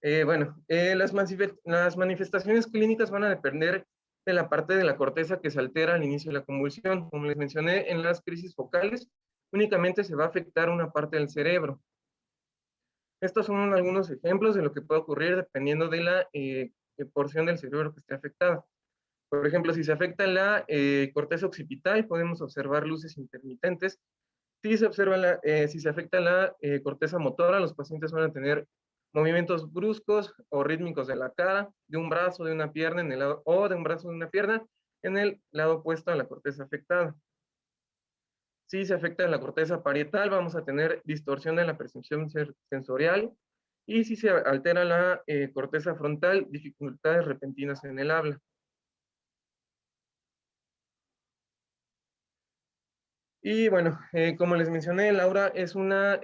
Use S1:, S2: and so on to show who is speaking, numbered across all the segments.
S1: Las manifestaciones clínicas van a depender de la parte de la corteza que se altera al inicio de la convulsión. Como les mencioné, en las crisis focales únicamente se va a afectar una parte del cerebro. Estos son algunos ejemplos de lo que puede ocurrir dependiendo de la porción del cerebro que esté afectada. Por ejemplo, si se afecta la corteza occipital, podemos observar luces intermitentes. Si se afecta la corteza motora, los pacientes van a tener movimientos bruscos o rítmicos de la cara, de un brazo, de una pierna, o de un brazo, de una pierna, en el lado opuesto a la corteza afectada. Si se afecta la corteza parietal, vamos a tener distorsión de la percepción sensorial, y si se altera la corteza frontal, dificultades repentinas en el habla. Y bueno, como les mencioné, el aura es una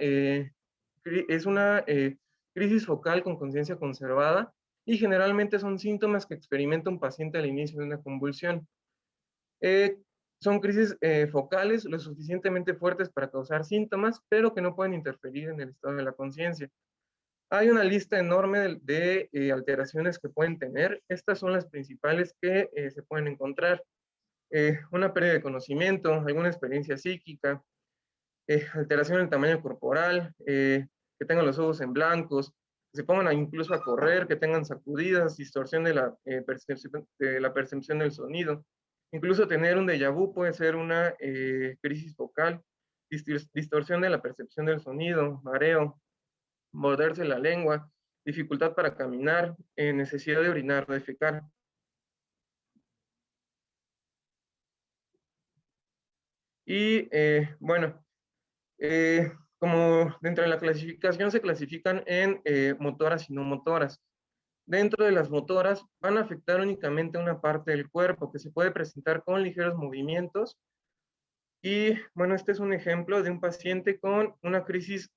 S1: crisis focal con conciencia conservada, y generalmente son síntomas que experimenta un paciente al inicio de una convulsión. Eh, Son crisis focales lo suficientemente fuertes para causar síntomas, pero que no pueden interferir en el estado de la conciencia. Hay una lista enorme de alteraciones que pueden tener. Estas son las principales que se pueden encontrar. Una pérdida de conocimiento, alguna experiencia psíquica, alteración del tamaño corporal, que tengan los ojos en blancos, que se pongan incluso a correr, que tengan sacudidas, distorsión de la percepción del sonido. Incluso tener un déjà vu puede ser una crisis focal, distorsión de la percepción del sonido, mareo, morderse la lengua, dificultad para caminar, necesidad de orinar o defecar. Y bueno, como dentro de la clasificación se clasifican en motoras y no motoras. Dentro de las motoras van a afectar únicamente una parte del cuerpo que se puede presentar con ligeros movimientos. Y bueno, este es un ejemplo de un paciente con una crisis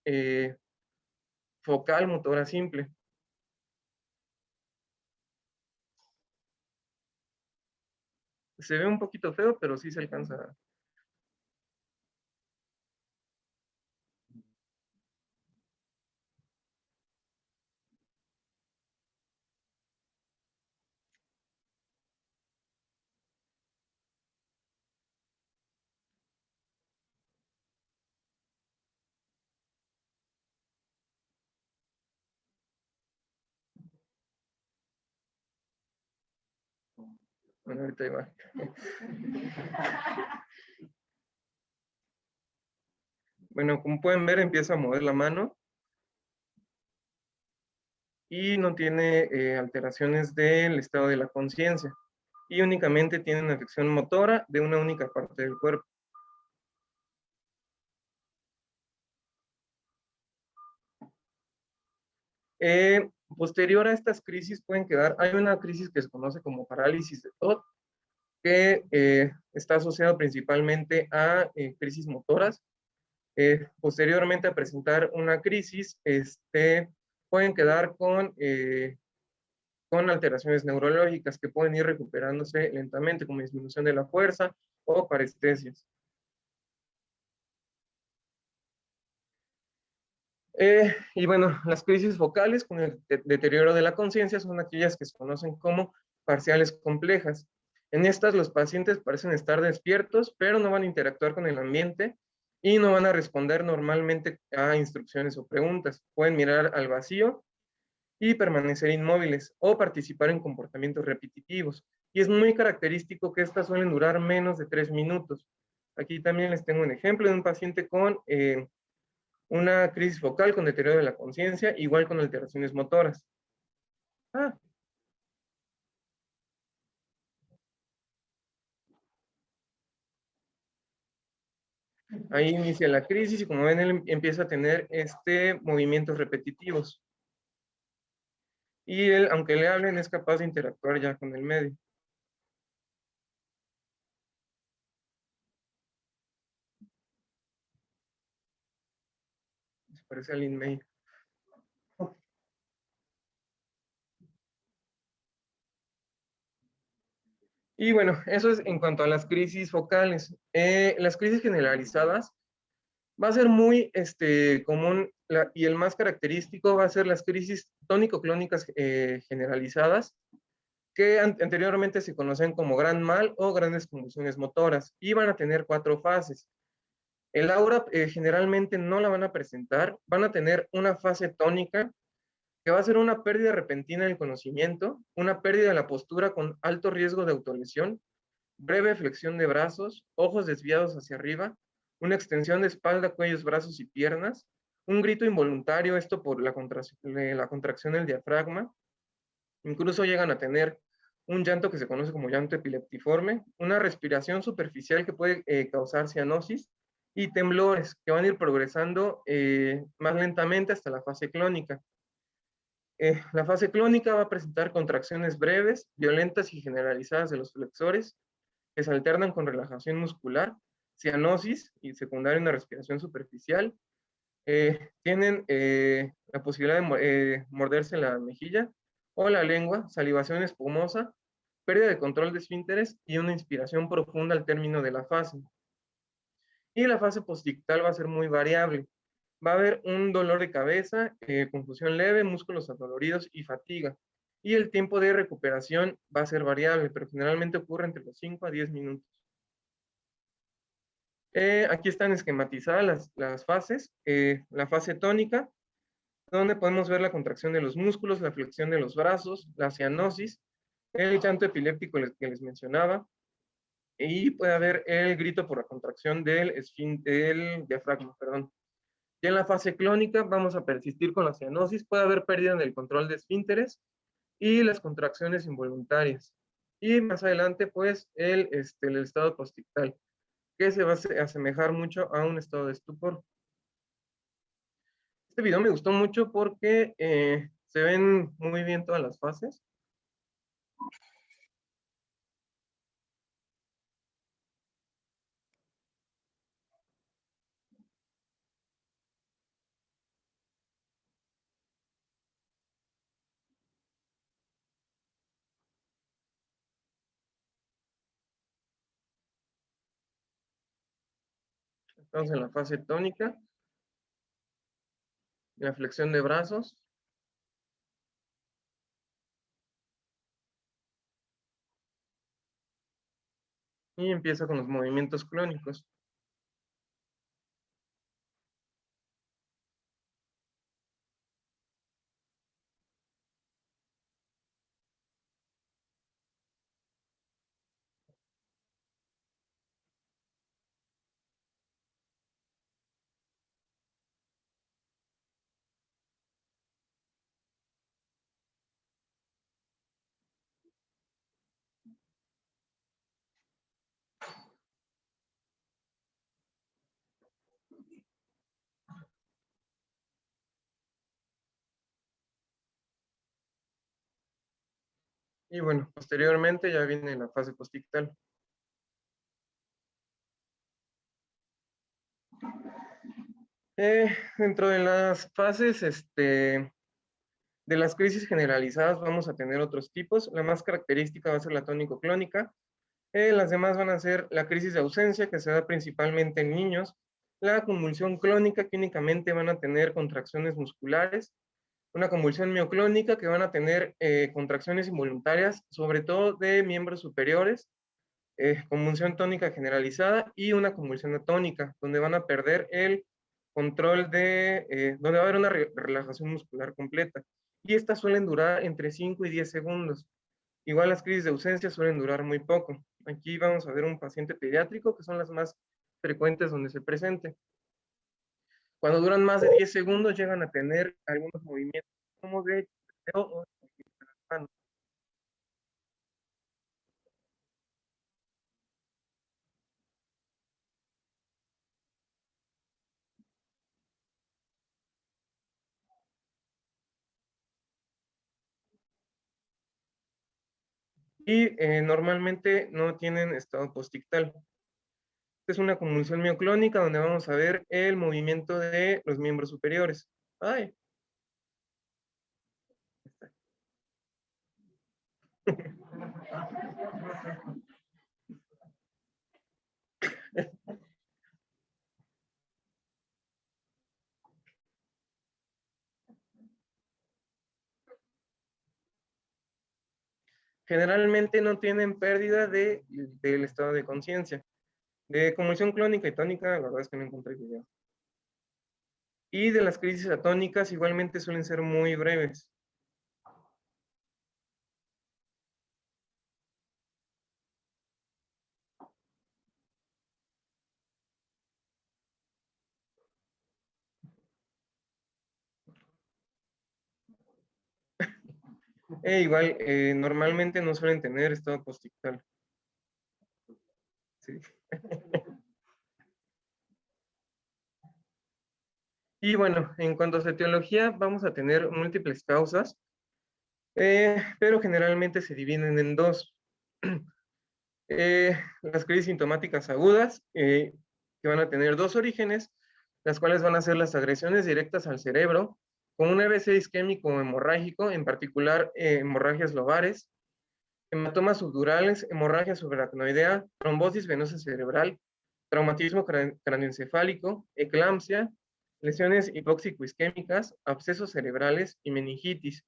S1: focal motora simple. Se ve un poquito feo, pero sí se alcanza. Bueno, ahorita igual. Bueno, como pueden ver, empieza a mover la mano y no tiene alteraciones del estado de la conciencia, y únicamente tiene una afección motora de una única parte del cuerpo. Posterior a estas crisis pueden quedar, hay una crisis que se conoce como parálisis de TOD, que está asociado principalmente a crisis motoras. Posteriormente a presentar una crisis, pueden quedar con alteraciones neurológicas que pueden ir recuperándose lentamente, como disminución de la fuerza o parestesias. Y bueno, las crisis focales con el deterioro de la conciencia son aquellas que se conocen como parciales complejas. En estas, los pacientes parecen estar despiertos, pero no van a interactuar con el ambiente y no van a responder normalmente a instrucciones o preguntas. Pueden mirar al vacío y permanecer inmóviles o participar en comportamientos repetitivos. Y es muy característico que estas suelen durar menos de 3 minutos. Aquí también les tengo un ejemplo de un paciente con una crisis focal con deterioro de la conciencia, igual con alteraciones motoras. Ahí inicia la crisis y como ven, él empieza a tener movimientos repetitivos. Y él, aunque le hablen, es capaz de interactuar ya con el medio. Se parece a Lin May. Y bueno, eso es en cuanto a las crisis focales. Las crisis generalizadas Va a ser muy común y el más característico va a ser las crisis tónico-clónicas generalizadas, que anteriormente se conocen como gran mal o grandes convulsiones motoras, y van a tener 4 fases. El aura generalmente no la van a presentar, van a tener una fase tónica, que va a ser una pérdida repentina del conocimiento, una pérdida de la postura con alto riesgo de autolesión, breve flexión de brazos, ojos desviados hacia arriba, una extensión de espalda, cuellos, brazos y piernas, un grito involuntario, esto por la contracción del diafragma, incluso llegan a tener un llanto que se conoce como llanto epileptiforme, una respiración superficial que puede causar cianosis y temblores que van a ir progresando más lentamente hasta la fase clónica. La fase clónica va a presentar contracciones breves, violentas y generalizadas de los flexores, que se alternan con relajación muscular, cianosis y secundaria una respiración superficial. Tienen la posibilidad de morderse la mejilla o la lengua, salivación espumosa, pérdida de control de esfínteres y una inspiración profunda al término de la fase. Y la fase postictal va a ser muy variable. Va a haber un dolor de cabeza, confusión leve, músculos adoloridos y fatiga. Y el tiempo de recuperación va a ser variable, pero generalmente ocurre entre los 5 a 10 minutos. Aquí están esquematizadas las fases. La fase tónica, donde podemos ver la contracción de los músculos, la flexión de los brazos, la cianosis, el llanto epiléptico que les mencionaba, y puede haber el grito por la contracción del diafragma, perdón. Ya en la fase clónica vamos a persistir con la cianosis, puede haber pérdida en el control de esfínteres y las contracciones involuntarias. Y más adelante, pues, el estado postictal, que se va a asemejar mucho a un estado de estupor. Este video me gustó mucho porque se ven muy bien todas las fases. Estamos en la fase tónica, la flexión de brazos, y empieza con los movimientos clónicos. Y bueno, posteriormente ya viene la fase postictal. Dentro de las fases de las crisis generalizadas vamos a tener otros tipos. La más característica va a ser la tónico-clónica. Las demás van a ser la crisis de ausencia, que se da principalmente en niños, la convulsión clónica, que únicamente van a tener contracciones musculares, una convulsión mioclónica, que van a tener contracciones involuntarias, sobre todo de miembros superiores, convulsión tónica generalizada y una convulsión atónica, donde van a perder el control donde va a haber una relajación muscular completa. Y estas suelen durar entre 5 y 10 segundos. Igual las crisis de ausencia suelen durar muy poco. Aquí vamos a ver un paciente pediátrico, que son las más frecuentes donde se presente. Cuando duran más de 10 segundos, llegan a tener algunos movimientos como de o manos. Y normalmente no tienen estado postictal. Es una convulsión mioclónica donde vamos a ver el movimiento de los miembros superiores. Ay. generalmente no tienen pérdida del estado de conciencia. De convulsión clónica y tónica, la verdad es que no encontré video. Y de las crisis atónicas igualmente suelen ser muy breves. Igual, normalmente no suelen tener estado postictal. Sí. Y bueno, en cuanto a etiología, vamos a tener múltiples causas, pero generalmente se dividen en dos. Las crisis sintomáticas agudas, que van a tener dos orígenes, las cuales van a ser las agresiones directas al cerebro, con un AVC isquémico o hemorrágico, en particular hemorragias lobares, hematomas subdurales, hemorragia subaracnoidea, trombosis venosa cerebral, traumatismo craneoencefálico, eclampsia, lesiones hipóxico-isquémicas, abscesos cerebrales y meningitis.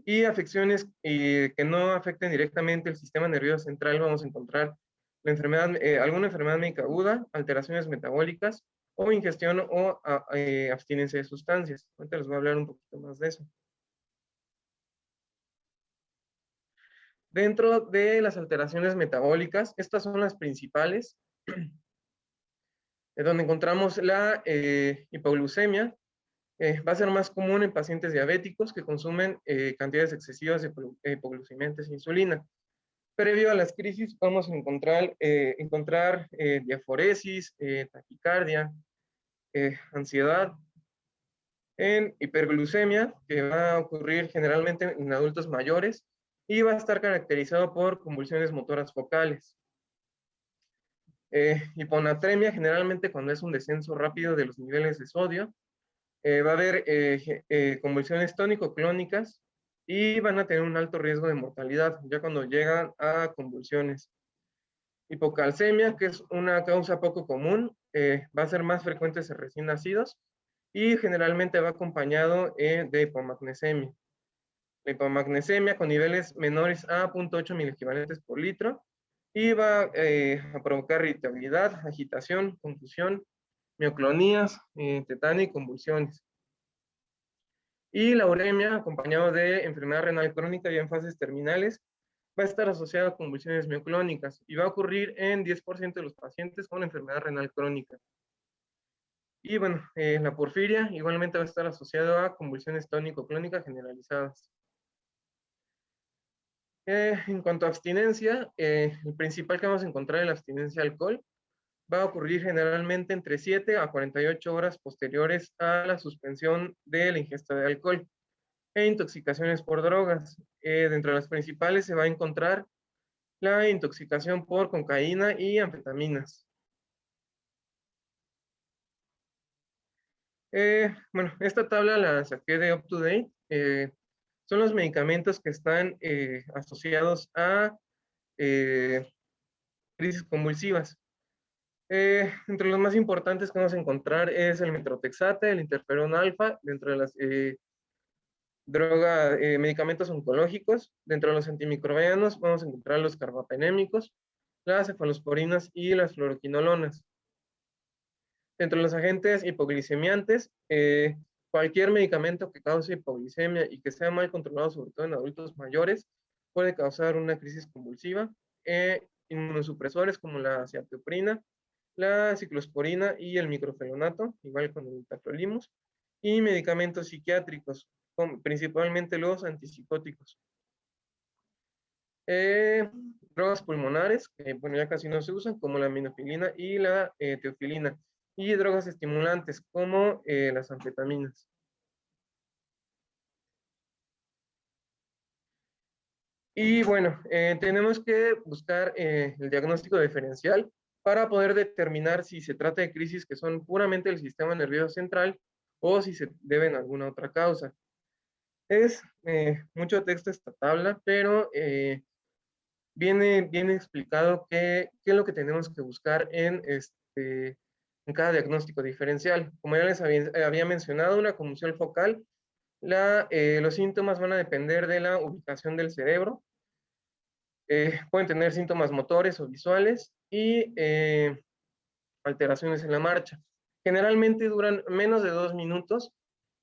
S1: Y afecciones que no afecten directamente el sistema nervioso central, vamos a encontrar la enfermedad, alguna enfermedad médica aguda, alteraciones metabólicas o ingestión o abstinencia de sustancias. Ahorita les voy a hablar un poquito más de eso. Dentro de las alteraciones metabólicas, estas son las principales, donde encontramos la hipoglucemia. Va a ser más común en pacientes diabéticos que consumen cantidades excesivas de hipoglucemiantes e insulina. Previo a las crisis vamos a encontrar diaforesis, taquicardia, ansiedad. En hiperglucemia, que va a ocurrir generalmente en adultos mayores, y va a estar caracterizado por convulsiones motoras focales. Hiponatremia, generalmente cuando es un descenso rápido de los niveles de sodio. Va a haber convulsiones tónico-clónicas y van a tener un alto riesgo de mortalidad ya cuando llegan a convulsiones. Hipocalcemia, que es una causa poco común, va a ser más frecuente en recién nacidos y generalmente va acompañado de hipomagnesemia. La hipomagnesemia con niveles menores a 0.8 miliequivalentes por litro y va a provocar irritabilidad, agitación, confusión, mioclonías, tetania y convulsiones. Y la uremia, acompañado de enfermedad renal crónica ya en fases terminales, va a estar asociada a convulsiones mioclónicas y va a ocurrir en 10% de los pacientes con enfermedad renal crónica. Y bueno, la porfiria igualmente va a estar asociada a convulsiones tónico-clónicas generalizadas. En cuanto a abstinencia, el principal que vamos a encontrar en la abstinencia al alcohol va a ocurrir generalmente entre 7 a 48 horas posteriores a la suspensión de la ingesta de alcohol. E intoxicaciones por drogas. Dentro de las principales se va a encontrar la intoxicación por cocaína y anfetaminas. Bueno, esta tabla la saqué de UpToDate. Son los medicamentos que están asociados a crisis convulsivas. Entre los más importantes que vamos a encontrar es el metrotexate, el interferón alfa, dentro de las medicamentos oncológicos. Dentro de los antimicrobianos vamos a encontrar los carbapenémicos, las cefalosporinas y las fluoroquinolonas. Dentro de los agentes hipoglicemiantes, cualquier medicamento que cause hipoglicemia y que sea mal controlado, sobre todo en adultos mayores, puede causar una crisis convulsiva. Inmunosupresores como la cefalexina, la ciclosporina y el microfenonato, igual con el tacrolimus, y medicamentos psiquiátricos, principalmente los antipsicóticos. Drogas pulmonares, que bueno, ya casi no se usan, como la minofilina y la teofilina, y drogas estimulantes, como las anfetaminas. Y bueno, tenemos que buscar el diagnóstico diferencial para poder determinar si se trata de crisis que son puramente del sistema nervioso central o si se deben a alguna otra causa. Es mucho texto esta tabla, pero viene explicado qué es lo que tenemos que buscar en cada diagnóstico diferencial. Como ya les había mencionado, una conmoción focal Los síntomas van a depender de la ubicación del cerebro. Pueden tener síntomas motores o visuales y alteraciones en la marcha. Generalmente duran menos de 2 minutos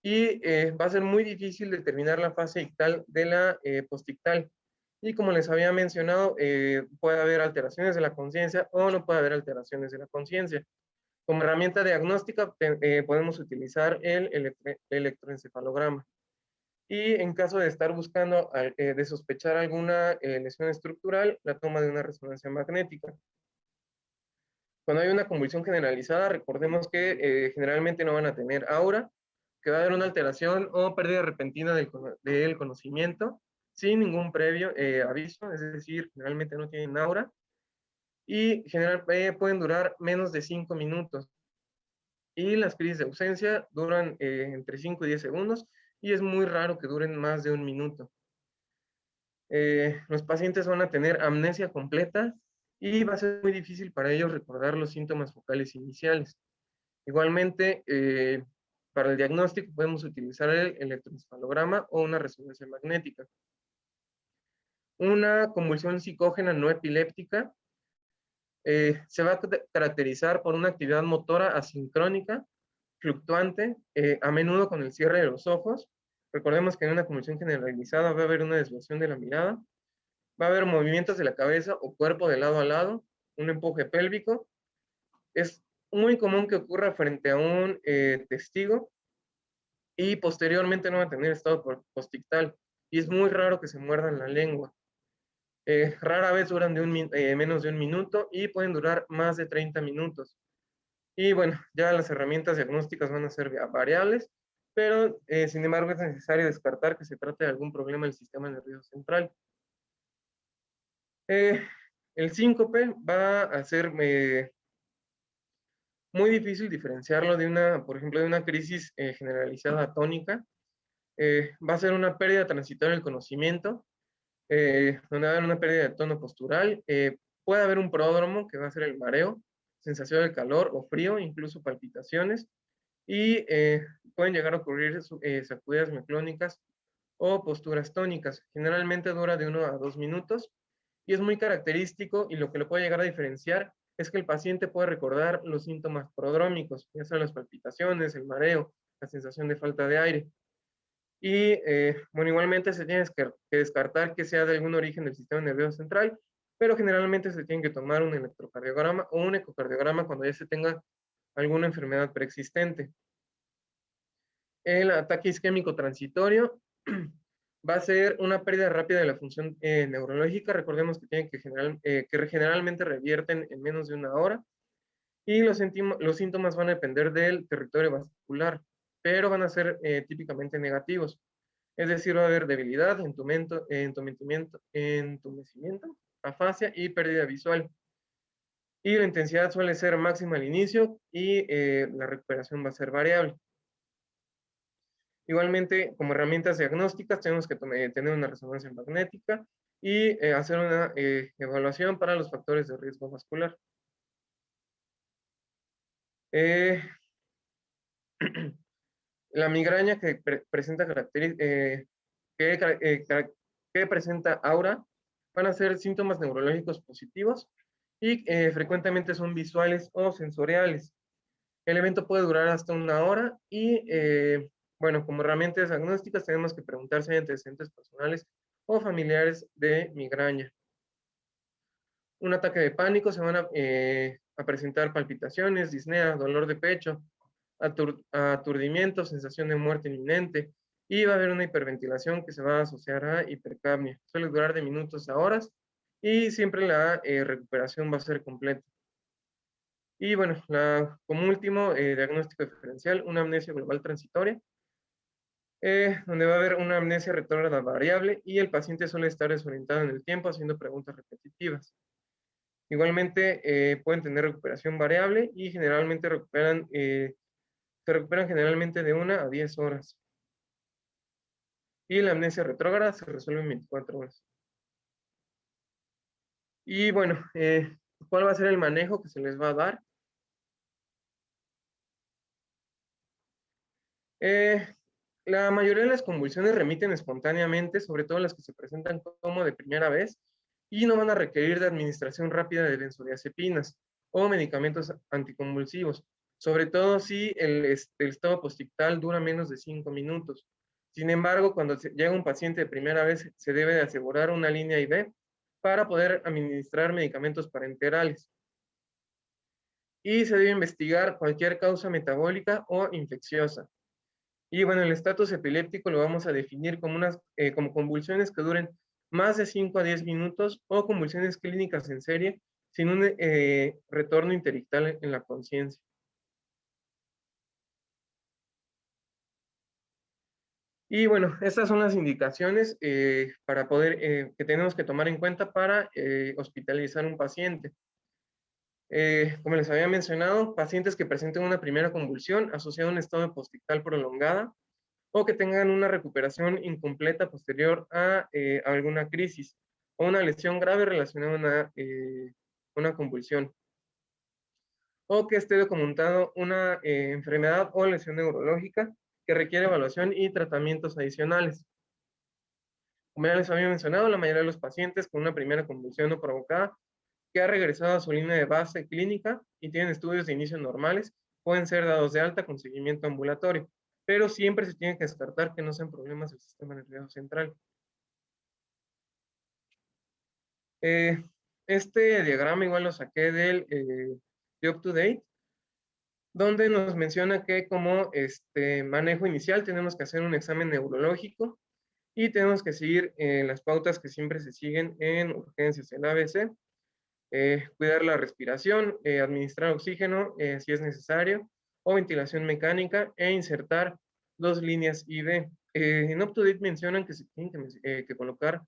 S1: y va a ser muy difícil determinar la fase ictal de la postictal. Y como les había mencionado, puede haber alteraciones de la conciencia o no puede haber alteraciones de la conciencia. Como herramienta diagnóstica podemos utilizar el electroencefalograma. Y en caso de estar buscando, de sospechar alguna lesión estructural, la toma de una resonancia magnética. Cuando hay una convulsión generalizada, recordemos que generalmente no van a tener aura, que va a haber una alteración o pérdida repentina del conocimiento, sin ningún previo aviso, es decir, generalmente no tienen aura, y pueden durar menos de 5 minutos. Y las crisis de ausencia duran entre 5 y 10 segundos, y es muy raro que duren más de 1 minuto. Los pacientes van a tener amnesia completa y va a ser muy difícil para ellos recordar los síntomas focales iniciales. Igualmente, para el diagnóstico podemos utilizar el electroencefalograma o una resonancia magnética. Una convulsión psicógena no epiléptica se va a caracterizar por una actividad motora asincrónica, fluctuante, a menudo con el cierre de los ojos. Recordemos que en una convulsión generalizada va a haber una desviación de la mirada, va a haber movimientos de la cabeza o cuerpo de lado a lado, un empuje pélvico. Es muy común que ocurra frente a un testigo y posteriormente no va a tener estado postictal. Y es muy raro que se muerdan la lengua. Rara vez duran menos de 1 minuto y pueden durar más de 30 minutos. Y bueno, ya las herramientas diagnósticas van a ser variables, pero sin embargo es necesario descartar que se trate de algún problema del sistema nervioso central. El síncope va a ser muy difícil diferenciarlo de por ejemplo, de una crisis generalizada atónica. Va a ser una pérdida transitoria del conocimiento, donde va a haber una pérdida de tono postural. Puede haber un pródromo, que va a ser el mareo, sensación de calor o frío, incluso palpitaciones, y pueden llegar a ocurrir sacudidas miclónicas o posturas tónicas. Generalmente dura de 1 a 2 minutos y es muy característico, y lo que lo puede llegar a diferenciar es que el paciente puede recordar los síntomas prodrómicos, ya sean las palpitaciones, el mareo, la sensación de falta de aire. Y bueno, igualmente se tiene que descartar que sea de algún origen del sistema nervioso central, pero generalmente se tiene que tomar un electrocardiograma o un ecocardiograma cuando ya se tenga alguna enfermedad preexistente. El ataque isquémico transitorio va a ser una pérdida rápida de la función neurológica. Recordemos que tienen que generalmente revierten en menos de 1 hora. Y los síntomas van a depender del territorio vascular, pero van a ser típicamente negativos. Es decir, va a haber debilidad, entumecimiento, afasia y pérdida visual. Y la intensidad suele ser máxima al inicio y la recuperación va a ser variable. Igualmente, como herramientas diagnósticas, tenemos que tener una resonancia magnética y hacer una evaluación para los factores de riesgo vascular. La migraña que presenta que presenta aura van a ser síntomas neurológicos positivos y frecuentemente son visuales o sensoriales. El evento puede durar hasta 1 hora y bueno, como herramientas diagnósticas tenemos que preguntar si hay antecedentes personales o familiares de migraña. Un ataque de pánico, se van a presentar palpitaciones, disnea, dolor de pecho, aturdimiento, sensación de muerte inminente, y va a haber una hiperventilación que se va a asociar a hipercapnia. Suele durar de minutos a horas y siempre la recuperación va a ser completa. Y bueno, como último diagnóstico diferencial, una amnesia global transitoria, donde va a haber una amnesia retrógrada variable y el paciente suele estar desorientado en el tiempo haciendo preguntas repetitivas. Igualmente pueden tener recuperación variable y generalmente se recuperan generalmente de 1 a 10 horas. Y la amnesia retrógrada se resuelve en 24 horas. Y bueno, ¿cuál va a ser el manejo que se les va a dar? La mayoría de las convulsiones remiten espontáneamente, sobre todo las que se presentan como de primera vez, y no van a requerir de administración rápida de benzodiazepinas o medicamentos anticonvulsivos, sobre todo si el estado postictal dura menos de 5 minutos. Sin embargo, cuando llega un paciente de primera vez, se debe de asegurar una línea IV para poder administrar medicamentos parenterales. Y se debe investigar cualquier causa metabólica o infecciosa. Y bueno, el estatus epiléptico lo vamos a definir como convulsiones que duren más de 5 a 10 minutos o convulsiones clínicas en serie sin un retorno interictal en la conciencia. Y bueno, estas son las indicaciones para que tenemos que tomar en cuenta para hospitalizar un paciente. Como les había mencionado, pacientes que presenten una primera convulsión asociada a un estado postictal prolongada, o que tengan una recuperación incompleta posterior a alguna crisis o una lesión grave relacionada a una convulsión, o que esté documentado una enfermedad o lesión neurológica que requiere evaluación y tratamientos adicionales. Como ya les había mencionado, la mayoría de los pacientes con una primera convulsión no provocada que ha regresado a su línea de base clínica y tienen estudios de inicio normales, pueden ser dados de alta con seguimiento ambulatorio, pero siempre se tiene que descartar que no sean problemas del sistema nervioso central. Este diagrama igual lo saqué de UpToDate, donde nos menciona que como manejo inicial tenemos que hacer un examen neurológico y tenemos que seguir las pautas que siempre se siguen en urgencias, el ABC, cuidar la respiración, administrar oxígeno si es necesario, o ventilación mecánica, e insertar 2 líneas IV. En UpToDate mencionan que se tienen que colocar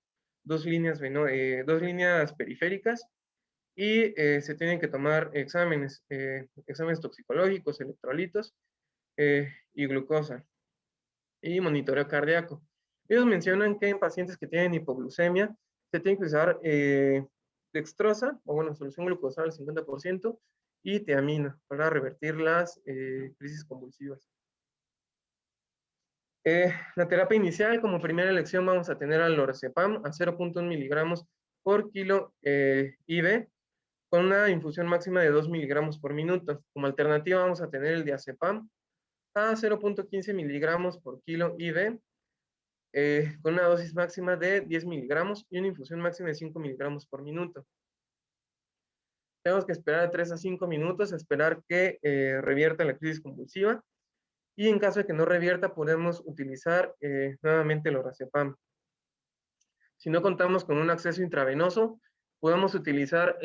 S1: 2 líneas periféricas y se tienen que tomar exámenes toxicológicos, electrolitos y glucosa y monitoreo cardíaco. Ellos mencionan que en pacientes que tienen hipoglucemia se tiene que usar dextrosa, o bueno, solución glucosal al 50%, y tiamina para revertir las crisis convulsivas. La terapia inicial, como primera elección, vamos a tener al lorazepam a 0.1 miligramos por kilo IV, con una infusión máxima de 2 miligramos por minuto. Como alternativa vamos a tener el diazepam a 0.15 miligramos por kilo IV, con una dosis máxima de 10 miligramos y una infusión máxima de 5 miligramos por minuto. Tenemos que esperar de 3 a 5 minutos, a esperar que revierta la crisis convulsiva, y en caso de que no revierta podemos utilizar nuevamente el lorazepam. Si no contamos con un acceso intravenoso, podemos utilizar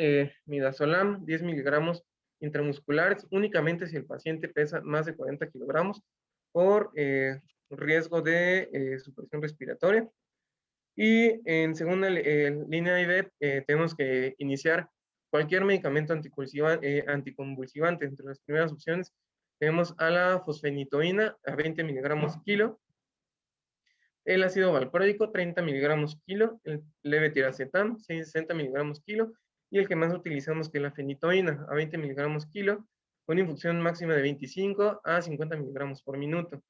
S1: midazolam 10 miligramos intramusculares únicamente si el paciente pesa más de 40 kilogramos por riesgo de supresión respiratoria. Y en segunda línea IV tenemos que iniciar cualquier medicamento anticonvulsivante. Entre las primeras opciones tenemos a la fosfenitoína a 20 miligramos kilo, el ácido valproico 30 miligramos kilo, el levetiracetam 60 miligramos kilo, y el que más utilizamos que es la fenitoína a 20 miligramos kilo, con infusión máxima de 25 a 50 miligramos por minuto.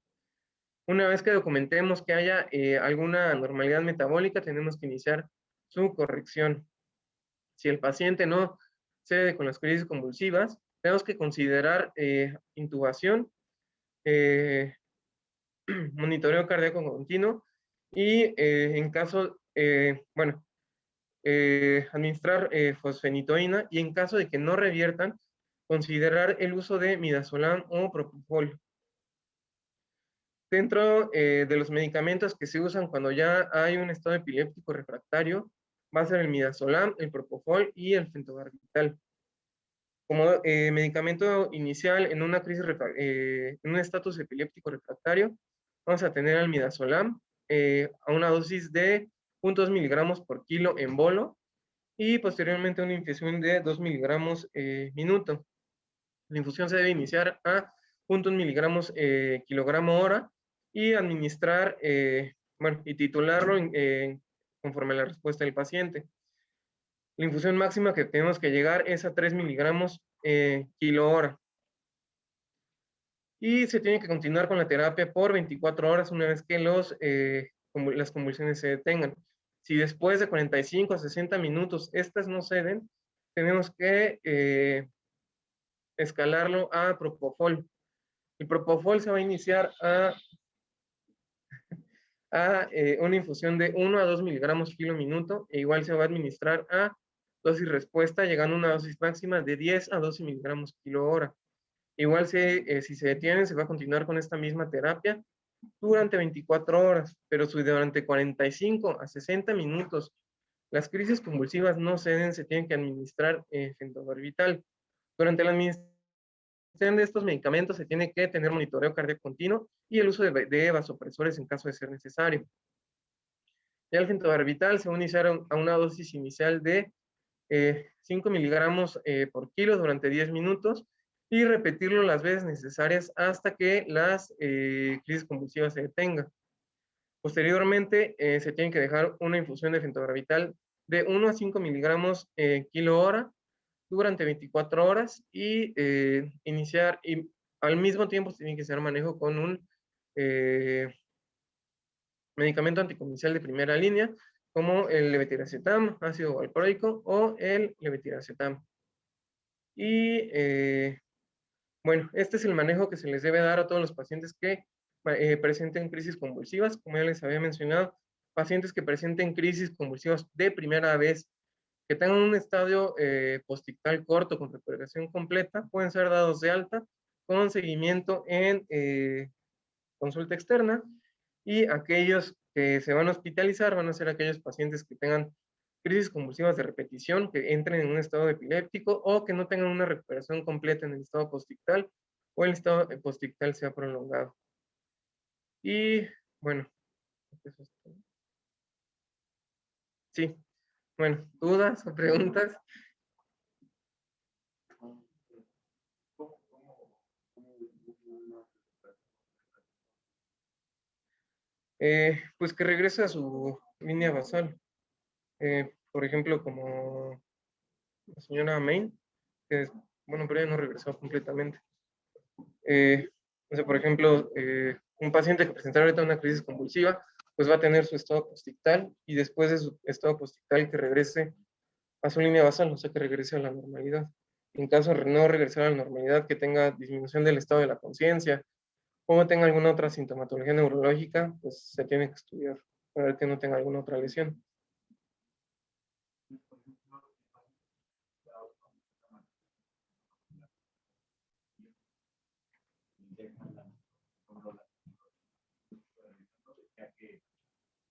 S1: Una vez que documentemos que haya alguna anormalidad metabólica, tenemos que iniciar su corrección. Si el paciente no cede con las crisis convulsivas, tenemos que considerar intubación, monitoreo cardíaco continuo y en caso, administrar fosfenitoína, y en caso de que no reviertan, considerar el uso de midazolam o propofol. Dentro de los medicamentos que se usan cuando ya hay un estado epiléptico refractario, va a ser el midazolam, el propofol y el fentobarbital. Como medicamento inicial en una en un estatus epiléptico refractario, vamos a tener al midazolam a una dosis de 0.2 miligramos por kilo en bolo, y posteriormente una infusión de 2 miligramos minuto. La infusión se debe iniciar a 0.1 miligramos kilogramo hora y administrar, y titularlo conforme a la respuesta del paciente. La infusión máxima que tenemos que llegar es a 3 miligramos kilo hora. y se tiene que continuar con la terapia por 24 horas una vez que las convulsiones se detengan. Si después de 45 a 60 minutos estas no ceden, tenemos que escalarlo a Propofol. El Propofol se va a iniciar a una infusión de 1 a 2 miligramos kilo minuto, e igual se va a administrar a dosis respuesta, llegando a una dosis máxima de 10 a 12 miligramos kilo hora. Igual si se detienen, se va a continuar con esta misma terapia durante 24 horas, pero si durante 45 a 60 minutos las crisis convulsivas no ceden, se tienen que administrar fentobarbital. Durante la administración de estos medicamentos se tiene que tener monitoreo cardíaco continuo y el uso de vasopresores en caso de ser necesario. Ya el fentobarbital se va a iniciar a una dosis inicial de 5 miligramos por kilo durante 10 minutos y repetirlo las veces necesarias hasta que las crisis convulsivas se detengan. Posteriormente, se tiene que dejar una infusión de fentobarbital de 1 a 5 miligramos kilo hora durante 24 horas y iniciar, y al mismo tiempo se tiene que hacer manejo con un medicamento anticonvulsival de primera línea, como el levetiracetam, ácido valproico o el levetiracetam. Y bueno, este es el manejo que se les debe dar a todos los pacientes que presenten crisis convulsivas. Como ya les había mencionado, pacientes que presenten crisis convulsivas de primera vez, que tengan un estadio postictal corto con recuperación completa, pueden ser dados de alta con seguimiento en consulta externa, y aquellos que se van a hospitalizar van a ser aquellos pacientes que tengan crisis convulsivas de repetición, que entren en un estado epiléptico o que no tengan una recuperación completa en el estado postictal o el estado postictal sea prolongado. Y bueno, sí, bueno, ¿dudas o preguntas? Pues que regrese a su línea basal. Por ejemplo, como la señora Main, que es, bueno, pero ella no regresó completamente. O sea, por ejemplo, un paciente que presentara ahorita una crisis convulsiva, pues va a tener su estado postictal y después de su estado postictal que regrese a su línea basal, o sea, que regrese a la normalidad. En caso de no regresar a la normalidad, que tenga disminución del estado de la conciencia o tenga alguna otra sintomatología neurológica, pues se tiene que estudiar para ver que no tenga alguna otra lesión.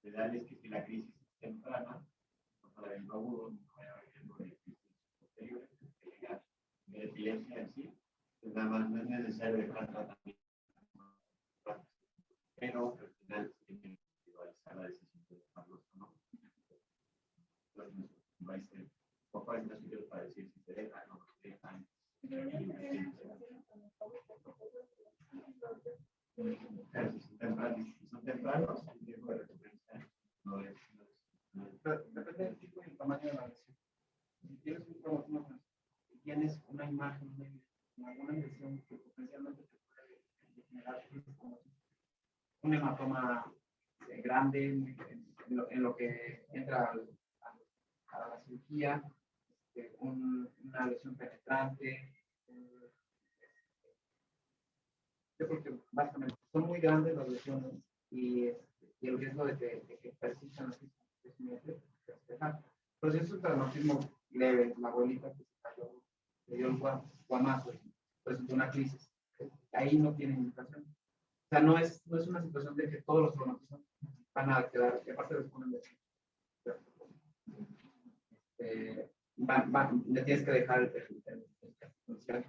S2: Lo ideal es que si la crisis es temprana, no para el agudo, no vaya habiendo de crisis posteriores, que llega de epilepsia en sí, pues nada más no es necesario dejar tratamiento, pero al final se tiene que individualizar la decisión de dejarlos o no. Entonces, va a ser poco es necesario para decir si se dejan o no se dejan. Si son tempranos, el tiempo de recuperación no es. Depende del tipo y el tamaño de la lesión. Si tienes un traumatismo, si tienes una imagen, alguna lesión que potencialmente te puede generar un hematoma grande en lo que entra a la cirugía, una lesión penetrante. Porque básicamente son muy grandes las lesiones y el riesgo de que persistan las lesiones es despejar. Entonces es un traumatismo leve, la abuelita que se cayó, le dio un guamazo, presentó una crisis. Ahí no tiene indicación. O sea, no es una situación de que todos los traumatismos van a quedar, que aparte responden de le tienes que dejar el potencial.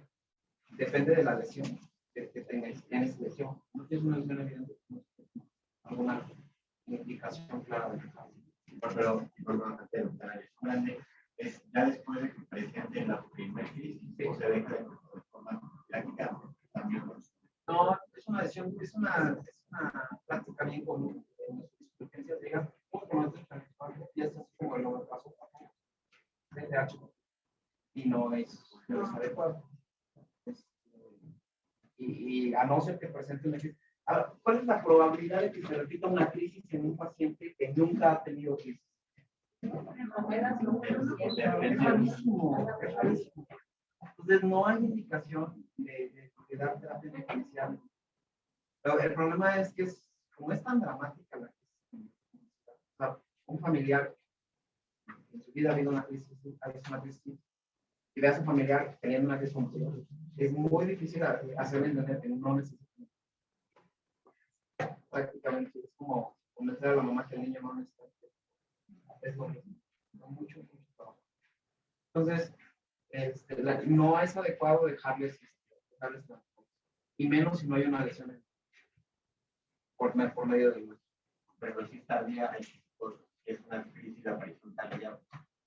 S2: Depende de la lesión que tengas. Tienes lesión, no tienes una lesión evidente, alguna implicación clara de pero grande es ya después de que presente la primera crisis, o se deja de forma práctica también. No, es una lesión, es una práctica bien común. En las urgencias llegan como y es así como lo pasó y no es adecuado. Y y a no ser que presente una crisis. Ahora, ¿cuál es la probabilidad de que se repita una crisis en un paciente que nunca ha tenido crisis? Es rarísimo, es rarísimo. Entonces, no hay indicación de dar terapia diferencial. Pero el problema es que como es tan dramática la crisis, o sea, un familiar en su vida ha habido una crisis, y ve a su familiar teniendo una crisis convulsiva, es muy difícil hacerle entender que no necesita. Prácticamente es como convencer a la mamá que el niño no necesita. Es lo mismo. Mucho trabajo. Entonces, no es adecuado dejarles y menos si no hay una lesión por medio de hueso.
S3: Pero si tardía, es una crisis de aparición tardía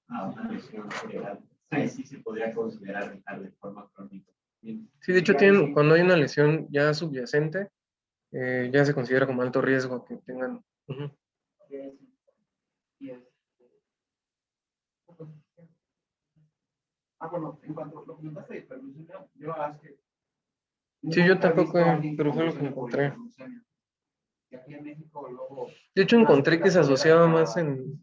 S3: a una lesión cerebral. Ahí sí se podría considerar de forma crónica.
S1: Sí, de hecho, cuando hay una lesión ya subyacente, ya se considera como alto riesgo que tengan.
S2: Bueno, en cuanto a lo que comentaste de hiperglucemia, yo la verdad es que
S1: sí, yo tampoco, pero fue lo que encontré.
S2: Y aquí en México luego...
S1: De hecho, encontré que se asociaba más en...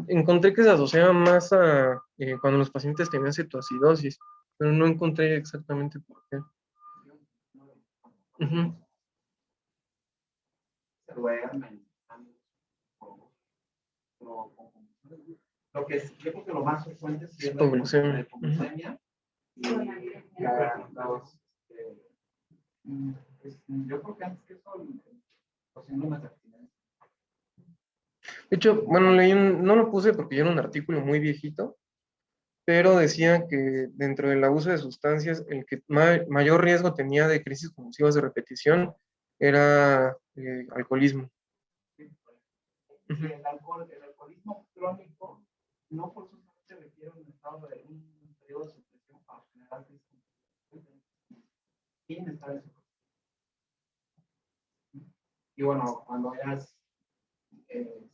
S1: Encontré que se asociaba más a cuando los pacientes tenían cetoacidosis, pero no encontré exactamente por qué.
S2: Lo que es, yo creo que lo más frecuente es la
S1: hipoglucemia.
S2: Yo creo que antes que eso, los síndromes de abstinencia.
S1: De hecho, bueno, no lo puse porque ya era un artículo muy viejito, pero decía que dentro del abuso de sustancias, el que mayor riesgo tenía de crisis convulsivas de repetición era alcoholismo.
S2: El alcoholismo crónico no forzosamente requiere un estado de un periodo de supresión para generar crisis sin estar en su. Y bueno, cuando ya es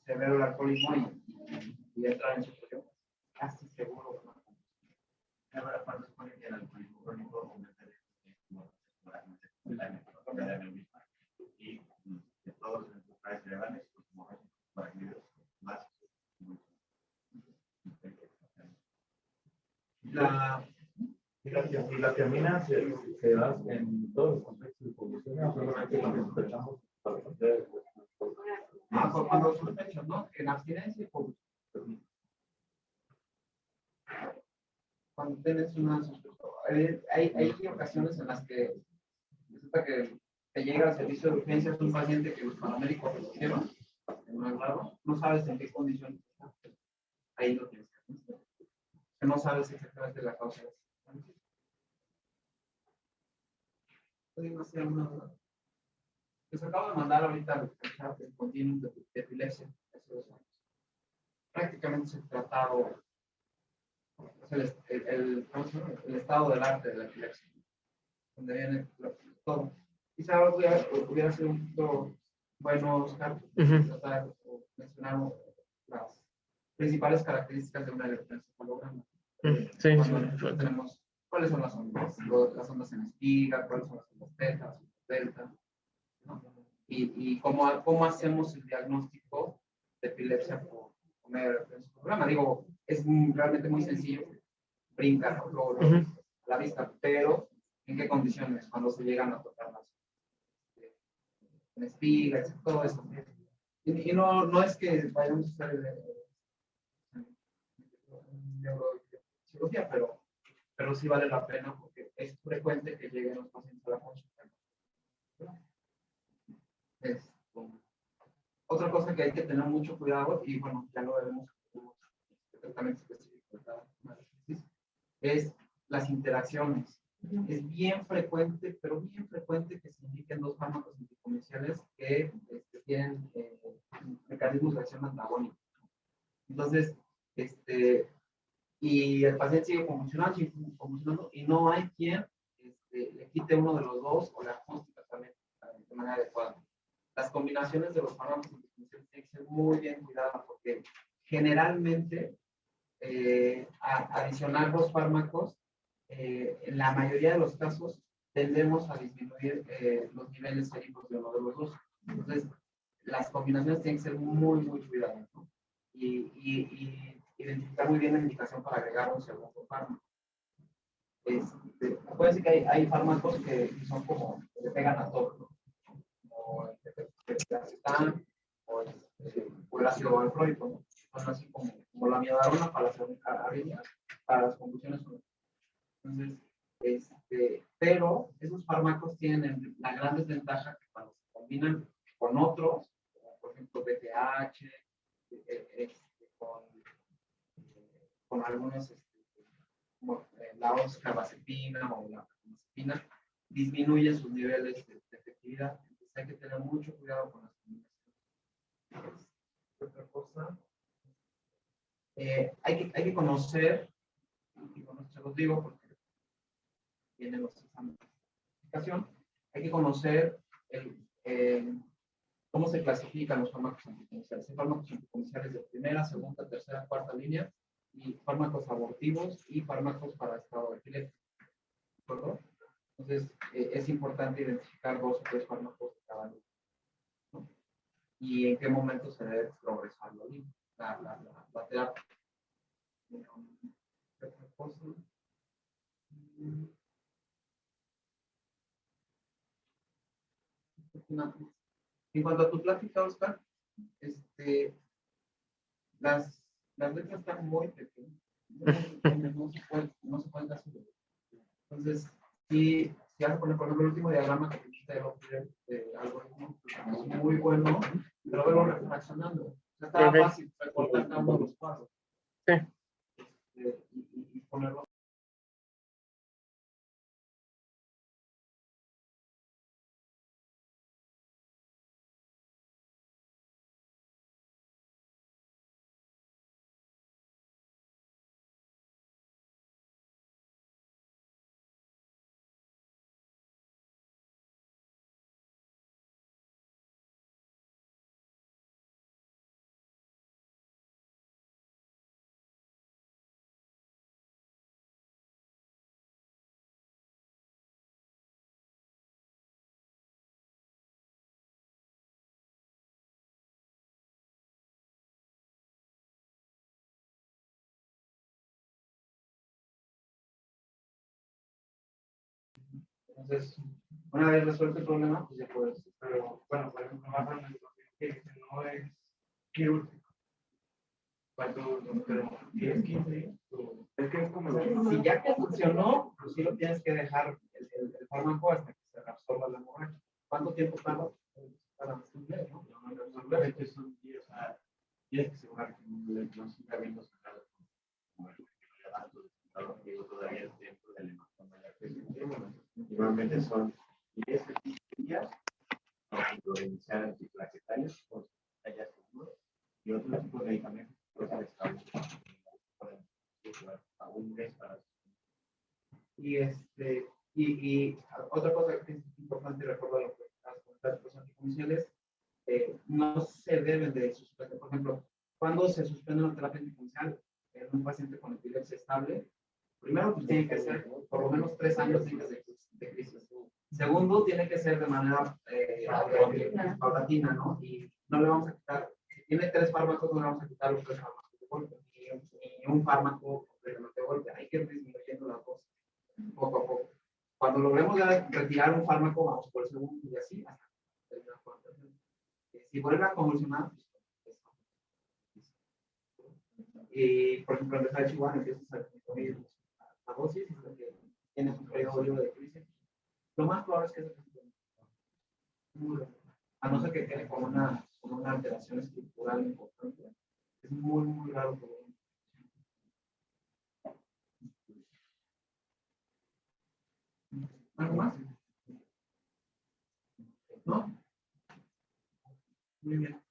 S2: severo el alcoholismo y entra en supresión, casi seguro.
S3: Ahora, cuando se pone que el alcoholismo crónico y de todos los enfermedades cerebrales, como más
S4: y la tiamina se da en todos los contextos de población, solamente cuando sospechamos para hacer.
S2: Cuando sospechas, ¿no? En abstinencia y población. Cuando tienes una sospecha. Hay ocasiones en las que resulta que te llega al servicio de urgencias un paciente que los paramédicos recibieron en un lado, no sabes en qué condiciones está. Ahí lo tienes que hacer. Que no sabes exactamente la causa de eso. Les acabo de mandar ahorita el continuum de epilepsia hace 2 años. Prácticamente se ha tratado el estado del arte de la epilepsia, donde viene todo. Quizá hubiera sido un poquito bueno, Oscar, tratar o mencionar las principales características de una electroencefalograma. Tenemos cuáles son las ondas en espiga, cuáles son las ondas tetas, delta, ¿no? Y cómo hacemos el diagnóstico de epilepsia por medio del electroencefalograma. Digo, es realmente muy sencillo, brinca a la vista, pero ¿en qué condiciones? Cuando se llegan a tocar las en espiga, todo eso. Y no es que vayamos a hacer neurocirugía, pero sí vale la pena porque es frecuente que lleguen los pacientes a la consulta. Otra cosa que hay que tener mucho cuidado, y bueno, ya lo veremos en tratamiento específico de cada crisis, es las interacciones. Es bien frecuente, pero bien frecuente que se indiquen 2 fármacos anticomerciales que tienen mecanismos de acción antagónicos. Entonces, y el paciente sigue convulsionando y no hay quien le quite uno de los 2 o la diagnostica también de manera adecuada. Las combinaciones de los fármacos anticomerciales tienen que ser muy bien cuidadas porque generalmente adicionar 2 fármacos en la mayoría de los casos tendemos a disminuir los niveles séricos de uno de los dos. Entonces, las combinaciones tienen que ser muy, muy cuidadas, ¿no? Y identificar muy bien la indicación para agregar un segundo fármaco. Puede ser que hay fármacos que son como, que le pegan a todo, ¿no? Como el Tetracitan o el ácido valproico, ¿no? Son así como la miodarona para las arritmias, para las convulsiones. Entonces, pero esos fármacos tienen la gran desventaja que cuando se combinan con otros, como por ejemplo BTH, con algunos, como la oxcarbazepina o la carbamazepina, disminuyen sus niveles de efectividad. Entonces hay que tener mucho cuidado con las combinaciones. Otra cosa, hay que conocer, y con esto se los digo porque vienen los exámenes de clasificación, hay que conocer cómo se clasifican los fármacos anticomerciales. Hay fármacos anticomerciales de primera, segunda, tercera, cuarta línea, y fármacos abortivos y fármacos para estado de epilepsia. ¿De acuerdo? Entonces, es importante identificar 2 o 3 fármacos de cada línea, ¿no? Y en qué momento se debe progresar la terapia. Otra cosa. En cuanto a tu plática, Oscar, las letras están muy pequeñas. No se pueden casi ver. Entonces, si vas a poner, por ejemplo, el último diagrama que dijiste de algoritmo, es muy bueno, pero verlo reflexionando. Está fácil recortar cada uno de los cuadros.
S1: Sí.
S2: Y ponerlo. Entonces, una vez resuelto el problema, pues ya puedes.
S4: Pero bueno, por ejemplo, más o menos que no es quirúrgico. ¿Cuánto no tenemos? 10, 15 días. Es que es como.
S2: Si ya te funcionó, pues sí lo tienes que dejar el fármaco hasta que se reabsorba la hemorragia. ¿Cuánto tiempo tarda para resolver, no?
S3: Normalmente son 10 a 10 que asegurar que no siga habiendo sacado como el levanto de todavía dentro del hematoma. Normalmente son 10 a 15 días para iniciar antiplaquetarios o tallas seguros y otro tipo de medicamentos pues al estado pueden llevar a un mes para.
S2: Y otra cosa que es importante recordar lo que has comentado, los anticomerciales no se deben de suspender. Por ejemplo, cuando se suspende una terapia anticomercial en un paciente con epilepsia estable, primero pues tiene que ser por lo menos 3 años de crisis. Segundo, tiene que ser de manera paulatina, ¿no? Y no le vamos a quitar, si tiene 3 fármacos, no le vamos a quitar los 3 fármacos de golpe, ni un fármaco completamente de golpe. Hay que ir disminuyendo la dosis poco a poco. Cuando logremos ya retirar un fármaco, vamos por el segundo y así hasta terminar con la tercera. Si vuelve a convulsionar, pues y por ejemplo, en el Chihuahua empiezas a disminuir la dosis hasta que tienes un periodo de crisis. Lo más probable es que a no ser que quede con una alteración estructural importante, es muy, muy raro. ¿Algo más? ¿No? Muy bien.